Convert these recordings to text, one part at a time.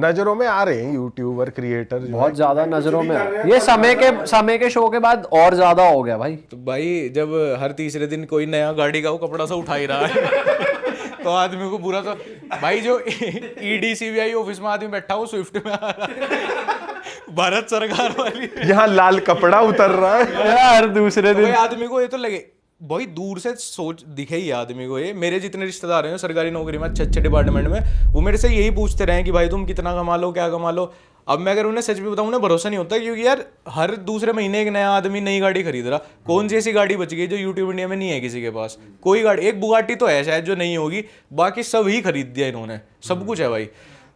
नजरों में आ रहे हैं यूट्यूबर क्रिएटर, बहुत ज्यादा नजरों में ये समय के शो के बाद और ज्यादा हो गया भाई। तो भाई जब हर तीसरे दिन कोई नया गाड़ी का वो कपड़ा सा उठा ही रहा है तो आदमी को बुरा तो भाई जो ईडी सीबीआई ऑफिस में आदमी बैठा हो स्विफ्ट में आ रहा है भारत सरकार वाली, यहाँ लाल कपड़ा उतर रहा है हर दूसरे तो दिन। भाई आदमी को ये तो लगे भाई दूर से सोच दिखे ही आदमी को। ये मेरे जितने रिश्तेदार हैं सरकारी नौकरी में अच्छे डिपार्टमेंट में, वो मेरे से यही पूछते रहे कि भाई तुम कितना कमा लो क्या कमा लो। अब मैं अगर उन्हें सच भी बताऊं, उन्हें भरोसा नहीं होता, क्योंकि यार हर दूसरे महीने एक नया आदमी नई गाड़ी खरीद रहा। कौन सी ऐसी गाड़ी बच गई जो यूट्यूब इंडिया में नहीं है किसी के पास? कोई गाड़ी, एक बुगाटी तो है शायद जो नहीं होगी, बाकी सब ही खरीद दिया इन्होंने, सब कुछ है भाई।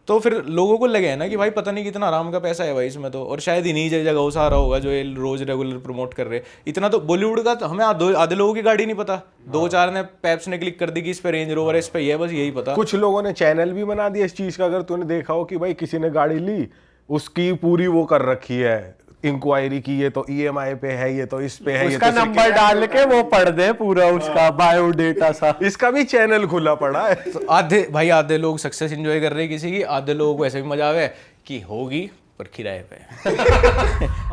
तो फिर लोगों को लगे है ना कि भाई पता नहीं कितना आराम का पैसा है भाई इसमें तो, और शायद इन्हीं जगह से आ रहा होगा जो ये रोज रेगुलर प्रमोट कर रहे हैं। इतना तो बॉलीवुड का तो हमें आधे लोगों की गाड़ी नहीं पता, 2-4 ने पैप्स ने क्लिक कर दी कि इस पे रेंज रोवर है, इस पे ये, बस यही पता। कुछ लोगों ने चैनल भी बना दिया इस चीज का, अगर तूने देखा हो कि भाई किसी ने गाड़ी ली, उसकी पूरी वो कर रखी है इंक्वायरी की, ये तो ईएमआई पे है, ये तो इस पे है, उसका ये तो नंबर डाल के वो पढ़ दे पूरा उसका बायोडेटा सा। इसका भी चैनल खुला पड़ा है। तो आधे लोग सक्सेस एंजॉय कर रहे हैं किसी की, आधे लोगों को ऐसे भी मजा आवे कि होगी पर किराए पे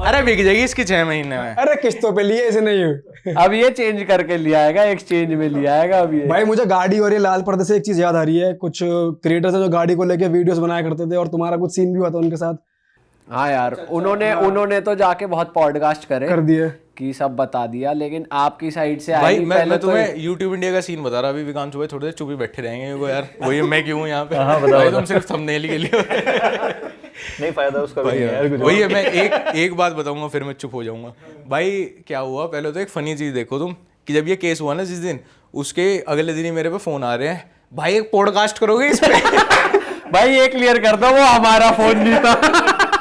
अरे बिक जाएगी इसकी 6 महीने में, अरे किस्तों पे लिए ऐसे नहीं हुई। अब ये चेंज करके लिया आएगा, एक्सचेंज में लिया आएगा अब ये। भाई मुझे गाड़ी और ये लाल पर्दे से एक चीज याद आ रही है, कुछ क्रिएटर्स हैं जो गाड़ी को लेके वीडियोस बनाया करते थे और तुम्हारा कुछ सीन भी हुआ था उनके साथ। हाँ यार, उन्होंने तो जाके बहुत पॉडकास्ट करे कर दिए कि सब बता दिया, लेकिन आपकी साइड से भाई आई मैं तुम्हें यूट्यूब इंडिया का सीन बता रहा। अभी विकांश सुबह थोड़े देर चुप ही बैठे रहेंगे वो यार, वही मैं क्यों हूँ यहाँ पे भाई, तुम सिर्फ थंबनेल के लिए नहीं फायदा उसका भी नहीं है यार कुछ। वही है, मैं एक बात बताऊंगा फिर मैं चुप हो जाऊंगा। भाई क्या हुआ, पहले तो एक फनी चीज देखो तुम, कि जब ये केस हुआ ना जिस दिन, उसके अगले दिन ही मेरे पे फोन आ रहे हैं, भाई एक पॉडकास्ट करोगे इस पे भाई ये क्लियर कर दो, वो हमारा फोन नहीं था।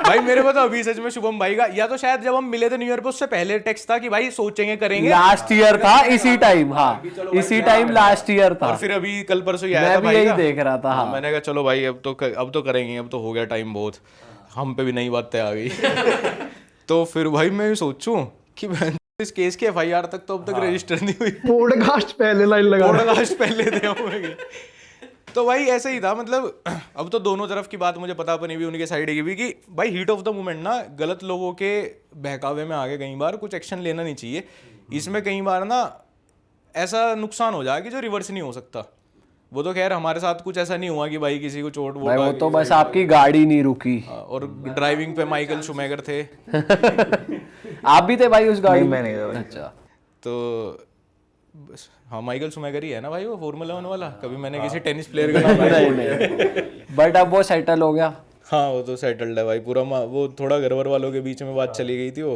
भाई मेरे को तो अभी सच में शुभम भाई का, या तो शायद जब हम मिले थे न्यू ईयर पे उससे पहले टेक्स्ट था कि भाई सोचेंगे करेंगे, लास्ट ईयर था इसी टाइम। हाँ इसी टाइम लास्ट ईयर था, और फिर अभी कल परसों ही आया मैं था भी भाई यही का। देख रहा था। हाँ मैंने कहा चलो भाई अब तो करेंगे, अब तो हो गया टाइम बहुत, हम पे भी नई बातें आ गई तो फिर भाई मैं भी सोचूं कि इस केस की एफआईआर तक तो अब तक रजिस्टर नहीं हुई, पॉडकास्ट पहले लाइन लगा पॉडकास्ट पहले दे होंगे। तो भाई ऐसे ही था, मतलब अब तो दोनों तरफ की बात मुझे पता बनी भी, उनके साइड की भी, कि भाई हीट ऑफ द मोमेंट ना गलत लोगों के बहकावे में आगे कई बार कुछ एक्शन लेना नहीं चाहिए। इसमें कई बार ना ऐसा नुकसान हो जाए कि जो रिवर्स नहीं हो सकता। वो तो खैर हमारे साथ कुछ ऐसा नहीं हुआ कि भाई किसी को चोट भाई, वो तो बस आपकी गाड़ी नहीं रुकी। और ड्राइविंग पे माइकल शुमेगर थे आप भी थे भाई उस गाड़ी में? मैं नहीं था भाई। अच्छा तो हाँ माइकल शुमेगर ही है ना भाई वो फॉर्मूला 1 वाला। कभी मैंने किसी टेनिस प्लेयर का नाम नहीं, बट अब वो सेटल हो गया। हाँ वो तो सेटल्ड है भाई पूरा। वो थोड़ा घर वालों के बीच में बात चली गई थी वो,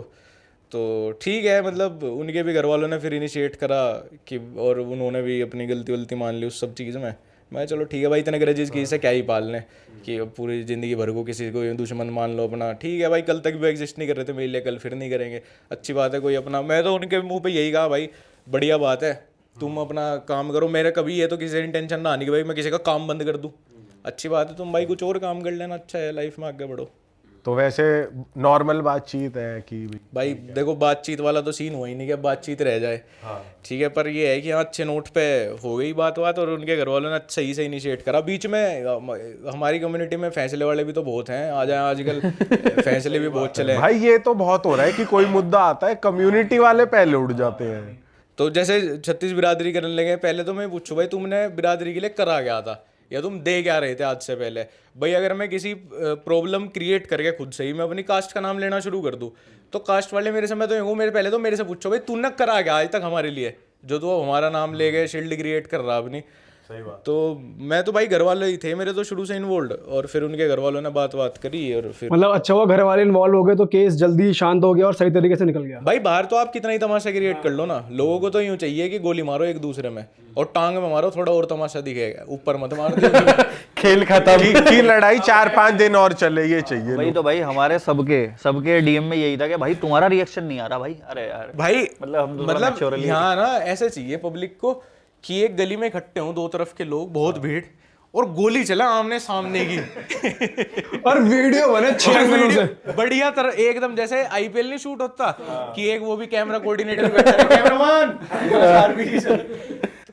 तो ठीक है, मतलब उनके भी घर वालों ने फिर इनिशिएट करा कि, और उन्होंने भी अपनी गलती मान ली उस सब चीज़ में। मैं चलो ठीक है भाई, इतने ग्रजेस की से क्या ही पालने कि अब पूरी ज़िंदगी भर को किसी को दुश्मन मान लो अपना। ठीक है भाई, कल तक भी एग्जिस्ट नहीं कर रहे थे मेरे लिए, कल फिर नहीं करेंगे, अच्छी बात है। कोई अपना, मैं तो उनके मुंह पे यही कहा भाई बढ़िया बात है, तुम अपना काम करो। मेरा कभी ये तो किसी से इंटेंशन ना आने की भाई मैं किसी का काम बंद कर दूँ। अच्छी बात है, तुम भाई कुछ और काम कर लेना, अच्छा है, लाइफ में आगे बढ़ो। तो वैसे नॉर्मल बातचीत है कि भाई देखो बातचीत वाला तो सीन हुआ ही नहीं कि बातचीत रह जाए। ठीक है, पर ये है कि अच्छे नोट पे हो गई बात, और उनके घर वालों ने सही से इनिशिएट करा। बीच में हमारी कम्युनिटी में फैसले वाले भी तो बहुत हैं, आ जाए आजकल फैसले भी बहुत चले हैं भाई। ये तो बहुत हो रहा है कि कोई मुद्दा आता है कम्युनिटी वाले पहले उठ जाते हैं। तो जैसे 36 बिरादरी करने लगे, पहले तो मैं पूछूं भाई तुमने बिरादरी के लिए करा क्या था, या तुम दे क्या रहे थे आज से पहले। भाई अगर मैं किसी प्रॉब्लम क्रिएट करके खुद से ही मैं अपनी कास्ट का नाम लेना शुरू कर दूं, तो कास्ट वाले मेरे से, मैं तो मेरे पहले तो मेरे से पूछो भाई तूने करा क्या आज तक हमारे लिए, जो तो हमारा नाम ले गए, शील्ड क्रिएट कर रहा अपनी। सही बात। तो मैं तो भाई घर वाले ही थे मेरे तो शुरू से इन्वॉल्व, और फिर उनके घर वालों ने बात करी, और फिर मतलब अच्छा हुआ घर वाले इन्वॉल्व हो गए तो केस जल्दी शांत हो गया और सही तरीके से निकल गया। भाई बाहर तो आप कितना ही तमाशा क्रिएट कर लो ना, लोगों को तो यूं चाहिए कि गोली मारो एक दूसरे में और टांग में मारो, थोड़ा और तमाशा दिखेगा, ऊपर मत मार दो खेल खत्म की लड़ाई 4-5 दिन और चले, ये चाहिए। भाई तो भाई हमारे सबके डीएम में यही था कि भाई तुम्हारा रिएक्शन नहीं आ रहा भाई। अरे यार भाई मतलब यहाँ ना ऐसे चाहिए पब्लिक को कि एक गली में इकट्ठे हों दो तरफ के लोग, बहुत भीड़, और गोली चला आमने सामने की और वीडियो बने 6 मिनट से बढ़िया तरह एकदम, जैसे आईपीएल नहीं शूट होता कि एक वो भी कैमरा कोऑर्डिनेटर बैठा है, कैमरामैन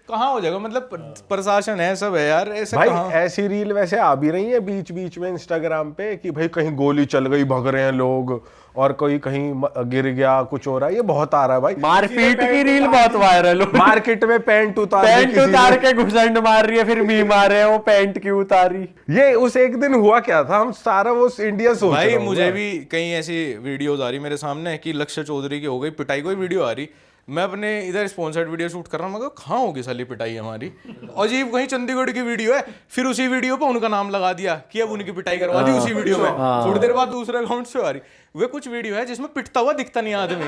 कहाँ हो जाएगा, मतलब प्रशासन है, सब है यार, ऐसे भाई कहाँ? ऐसी रील वैसे आ भी रही है बीच बीच में इंस्टाग्राम पे कि भाई कहीं गोली चल गई, भग रहे हैं लोग, और कोई कहीं गिर गया, कुछ हो रहा है, ये बहुत आ रहा है भाई। मारपीट की रील बहुत वायरल हो, मार्केट में पैंट उतार दी पैंट किसी उतार ने। के घुसंड मार रही है, फिर मी मारे वो पैंट क्यों उतारी। ये उस एक दिन हुआ क्या था, हम सारा वो इंडिया सोच भाई रहा मुझे होगा। भी कई ऐसी वीडियोस आ रही मेरे सामने कि लक्ष्य चौधरी की हो गई पिटाई, कोई वीडियो आ रही, मैं अपने इधर स्पॉन्सर्ड वीडियो शूट कर रहा हूँ, मैं कहा कहाँ होगी साली पिटाई हमारी, अजीब कहीं चंडीगढ़ की वीडियो है, फिर उसी वीडियो पे उनका नाम लगा दिया कि अब उनकी पिटाई करवा दी उसी वीडियो में, थोड़ी देर बाद दूसरे अकाउंट से आ रही, वे कुछ वीडियो है जिसमें पिटता हुआ दिखता नहीं आदमी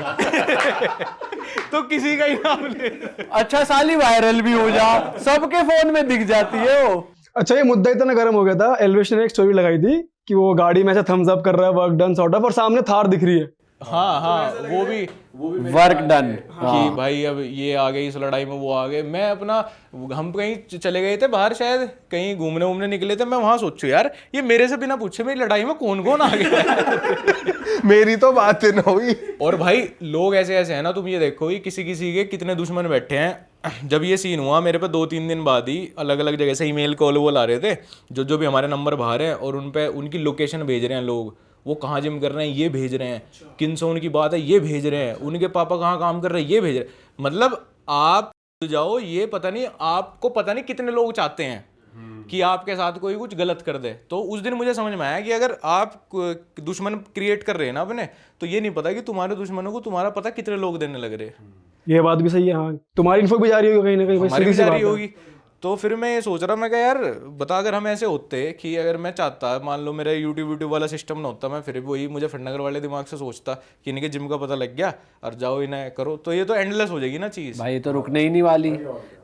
तो किसी का ही नाम ले। अच्छा साली वायरल भी हो जा, सबके फोन में दिख जाती है वो। अच्छा, ये मुद्दा इतना गर्म हो गया था, एल्वेश ने एक स्टोरी लगाई थी कि वो गाड़ी में ऐसा थम्स अप कर रहा है, वर्क डन सॉर्ट ऑफ, और सामने थार दिख रही है। हाँ, वो भी वर्क डन कि भाई अब ये आ गई इस लड़ाई में, वो आ गए, मैं अपना, हम कहीं चले गए थे बाहर, शायद कहीं घूमने घूमने निकले थे, मैं वहां सोचू यार ये मेरे से बिना पूछे मेरी लड़ाई में कौन कौन आ गया मेरी तो बात न हुई। और भाई लोग ऐसे ऐसे हैं ना, तुम ये देखो कि किसी किसी के कितने दुश्मन बैठे हैं। जब ये सीन हुआ मेरे पे 2-3 दिन बाद ही अलग अलग जगह से ईमेल कॉल वो आ रहे थे, जो भी हमारे नंबर बाहर हैं, और उन पे उनकी लोकेशन भेज रहे हैं लोग, वो कहाँ जिम कर रहे हैं ये भेज रहे हैं, किन से उनकी बात है ये भेज रहे हैं, उनके पापा कहाँ काम कर रहे हैं ये भेज रहे हैं, मतलब आप जाओ, ये पता नहीं, आपको पता नहीं कितने लोग चाहते हैं कि आपके साथ कोई कुछ गलत कर दे। तो उस दिन मुझे समझ में आया कि अगर आप दुश्मन क्रिएट कर रहे हैं ना अपने, तो ये नहीं पता कि तुम्हारे दुश्मनों को तुम्हारा पता कितने लोग देने लग रहे हैं। ये बात भी सही है, हाँ, तुम्हारी इन्फो भी जा रही होगी कहीं ना कहीं, भाई, हमारी सीधी भी सी जा बात रही है। होगी। तो फिर मैं ये सोच रहा, मैं क्या यार बता, अगर हम ऐसे होते कि अगर मैं चाहता, मान लो मेरा यूट्यूब वाला सिस्टम ना होता, मैं फिर भी वही मुजफ्फरनगर वाले दिमाग से सोचता कि इनके जिम का पता लग गया और जाओ इन्हें करो, तो ये तो एंडलेस हो जाएगी ना चीज़। भाई ये तो रुकने ही नहीं वाली,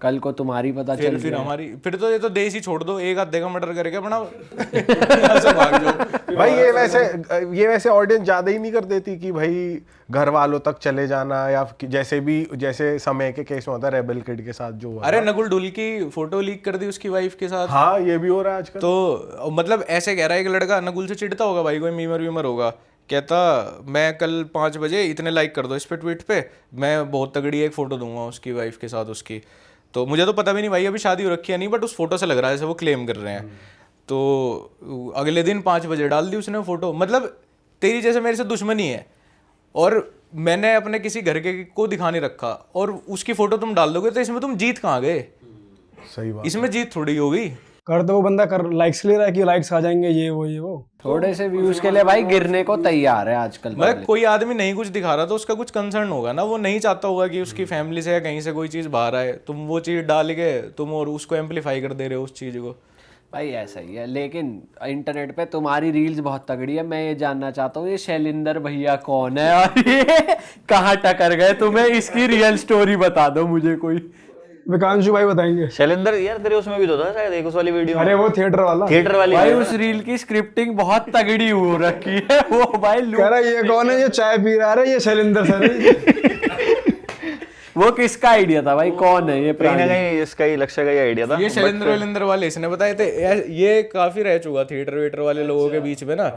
कल को तुम्हारी पता चल फिर हमारी, फिर तो ये तो देश ही छोड़ दो, एक आधे का मर्डर करके अपना यहाँ से भाग जाओ। भाई ये वैसे ऑडियंस ज्यादा ही नहीं कर देती कि भाई घर वालों तक चले जाना, या जैसे समय के केस में होता है रेबल किड के साथ जो हुआ। अरे नकुल डुल की फोटो लीक कर दी उसकी वाइफ के साथ। हाँ, ये भी हो रहा है आजकल। तो मतलब ऐसे कह रहा है एक लड़का, नकुल से चिढ़ता होगा भाई, कोई मीमर वीमर होगा, कहता मैं कल 5 बजे इतने लाइक कर दो इस पे ट्वीट पे, मैं बहुत तगड़ी एक फोटो दूंगा उसकी वाइफ के साथ उसकी। तो मुझे तो पता भी नहीं भाई अभी शादी हो रखी है नहीं, बट उस फोटो से लग रहा है जैसे वो क्लेम कर रहे हैं। तो अगले दिन 5 बजे डाल दी उसने फोटो, मतलब तेरी जैसे मेरे से दुश्मनी है, और मैंने अपने किसी घर के को दिखा नहीं रखा, और उसकी फोटो तुम डाल दोगे, तो इसमें तुम जीत कहाँ गए? सही बात। इसमें जीत थोड़ी होगी। कर तो वो बंदा कर लाइक्स ले रहा है कि लाइक्स आ जाएंगे, ये वो थोड़े से व्यूज के लिए भाई गिरने को तैयार है आजकल। मतलब कोई आदमी नहीं कुछ दिखा रहा तो उसका कुछ कंसर्न होगा ना, वो नहीं चाहता होगा कि उसकी फैमिली से या कहीं से कोई चीज़ बाहर आए, तुम वो चीज़ डाल के तुम और उसको एम्पलीफाई कर दे रहे हो उस चीज़ को। भाई ऐसा ही है, लेकिन इंटरनेट पे तुम्हारी रील्स बहुत तगड़ी है। मैं ये जानना चाहता हूँ ये शैलिंदर भैया कौन है और ये कहाँ टकर गए तुम्हें, इसकी रियल स्टोरी बता दो मुझे कोई। विकांशु भाई बताएंगे। शैलेंद्र यार तेरे उसमें भी तो था शायद एक उस वाली वीडियो अरे वो थिएटर वाला, थिएटर वाली भाई उस रील की स्क्रिप्टिंग बहुत तगड़ी हो रखी है वो भाई कह रहा है ये कौन है, ये चाय पी रहा है, ये शैलेंद्र सर है। वो किसका आइडिया था भाई, कौन है ये? कहीं ना कहीं इसका ही लक्ष्य का ही आइडिया था। ये शैलेंद्र वेलेंद्र वाले इसने बताए थे यार, ये काफी रह चुका थिएटर वेटर वाले लोगों के बीच में ना,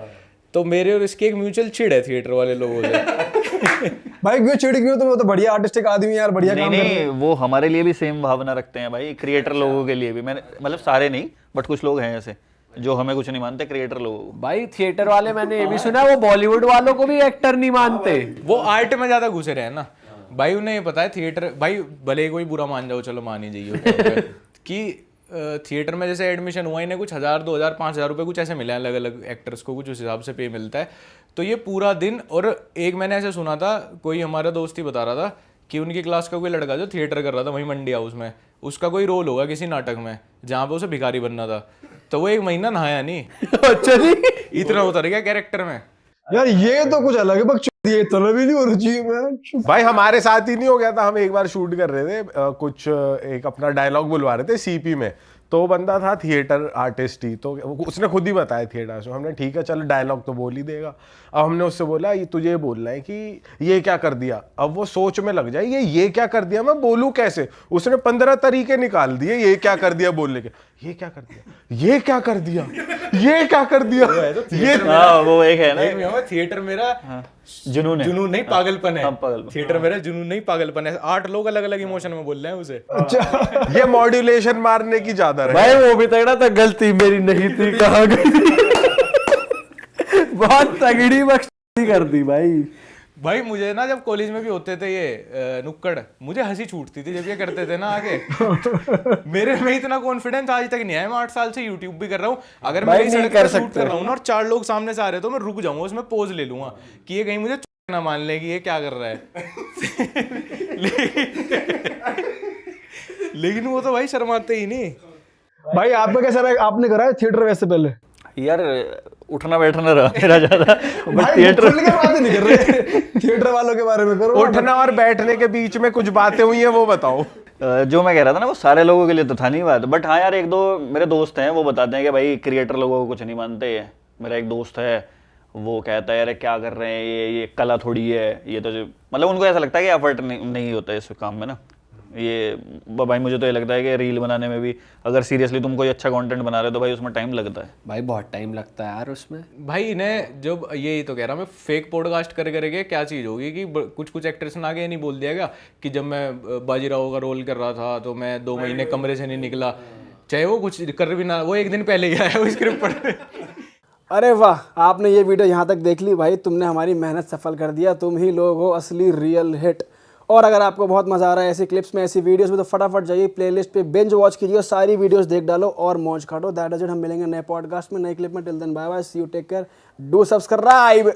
तो मेरे और इसकी एक म्यूचुअल चिढ़ है थिएटर वाले लोगों से। भाई क्यों चिढ़ क्यों, तो वो तो बढ़िया आर्टिस्टिक आदमी यार, बढ़िया काम कर रहे हैं। नहीं वो हमारे लिए भी सेम भावना रखते हैं भाई, क्रिएटर लोगों के लिए भी। मैंने मतलब सारे नहीं बट कुछ लोग हैं ऐसे जो हमें कुछ नहीं मानते क्रिएटर लोगों को। भाई थिएटर वाले मैंने ये भी सुना वो बॉलीवुड वालों को भी एक्टर नहीं मानते। वो आर्ट में ज्यादा घुसे रहे हैं ना भाई, उन्हें ये पता है थिएटर, भाई भले ही कोई बुरा मान जाओ, चलो मान ही जाइए कि थिएटर में जैसे एडमिशन हुआ, इन्हें कुछ 1000, 2000, 5000 रुपए कुछ ऐसे मिले हैं अलग अलग एक्टर्स को, कुछ उस हिसाब से पे मिलता है। तो ये पूरा दिन, और एक मैंने ऐसे सुना था, कोई हमारा दोस्त ही बता रहा था कि उनकी क्लास का कोई लड़का जो थिएटर कर रहा था वहीं मंडी हाउस में, उसका कोई रोल होगा किसी नाटक में जहाँ पे उसे भिखारी बनना था, तो वो 1 महीना नहाया नहीं। अच्छा जी, इतना उतर गया कैरेक्टर में। यार ये तो कुछ अलग है, बकचोदी ये तो भी नहीं हो रही है। भाई हमारे साथ ही नहीं हो गया था, हम एक बार शूट कर रहे थे, कुछ एक अपना डायलॉग बुलवा रहे थे सीपी में, तो वो बंदा था थिएटर आर्टिस्ट ही, तो उसने खुद ही बताया थिएटर से। हमने ठीक है चलो डायलॉग तो बोल ही देगा। अब हमने उससे बोला ये तुझे बोलना है कि ये क्या कर दिया। अब वो सोच में लग जाए ये क्या कर दिया, मैं बोलूं कैसे। उसने 15 तरीके निकाल दिए ये क्या कर दिया बोलने के। ये क्या कर दिया, ये क्या कर दिया, ये क्या कर दिया, ये हाँ वो एक है ना, थिएटर मेरा जुनून है। जुनून नहीं पागलपन है। हाँ, पागलपन। थिएटर मेरा जुनून नहीं पागलपन है। 8 लोग अलग अलग इमोशन में बोल रहे हैं उसे। ये मॉड्यूलेशन मारने की ज्यादा रहे। भाई वो भी तगड़ा था, गलती मेरी नहीं थी कहाँ गई थी। बहुत तगड़ी बख्शी कर दी भाई। भाई मुझे ना जब कॉलेज में भी होते थे ये नुक्कड़, मुझे हंसी छूटती थी जब ये करते थे ना आगे। मेरे में इतना कॉन्फिडेंस आज तक नहीं है। मैं 8 साल से यूट्यूब भी कर रहा हूँ। अगर मैं भाई नहीं कर सकते कर रहा हूँ ना और 4 लोग सामने से आ रहे तो मैं रुक जाऊंगा, उसमें पोज ले लूंगा कि ये कहीं मुझे ना मान ले कि ये क्या कर रहा है। लेकिन वो तो भाई शर्माते ही नहीं। भाई आपका कैसा रहा, आपने करा है थिएटर वैसे पहले? यार उठना बैठना रहा मेरा ज्यादा, बट थिएटर खुल के बातें नहीं कर रहे। थिएटर वालों के बारे में करो। उठना और बैठने के बीच में कुछ बातें हुई हैं वो बताओ। जो मैं कह रहा था ना वो सारे लोगों के लिए तो था नहीं बात, बट हाँ यार 1-2 मेरे दोस्त हैं वो बताते हैं कि भाई क्रिएटर लोगों को कुछ नहीं मानते हैं। मेरा एक दोस्त है वो कहता है यार क्या कर रहे हैं ये कला थोड़ी है, ये तो मतलब उनको ऐसा लगता है कि एफर्ट नहीं होता है इस काम में ना। ये भाई मुझे तो ये लगता है कि रील बनाने में भी अगर सीरियसली तुम कोई अच्छा कंटेंट बना रहे हो तो भाई उसमें टाइम लगता है। भाई बहुत टाइम लगता है यार उसमें। भाई इन्हें जब यही तो कह रहा मैं फेक पॉडकास्ट करके क्या चीज़ होगी कि कुछ एक्टर्स ने आगे नहीं बोल दिया क्या कि जब मैं बाजीराव का रोल कर रहा था तो मैं 2 महीने कमरे से नहीं निकला, चाहे वो कुछ कर भी ना, वो एक दिन पहले ही आया वो स्क्रिप्ट पढ़। अरे वाह, आपने ये वीडियो यहाँ तक देख ली भाई, तुमने हमारी मेहनत सफल कर दिया। तुम ही लोग हो असली रियल हिट। और अगर आपको बहुत मजा आ रहा है ऐसी क्लिप्स में, ऐसी वीडियोस में, तो फटाफट जाइए प्लेलिस्ट पे बिंज वॉच कीजिए और सारी वीडियोस देख डालो और मौज काटो। That is it. हम मिलेंगे नए पॉडकास्ट में, नए क्लिप में। Till then bye bye, see you, take care, do subscribe.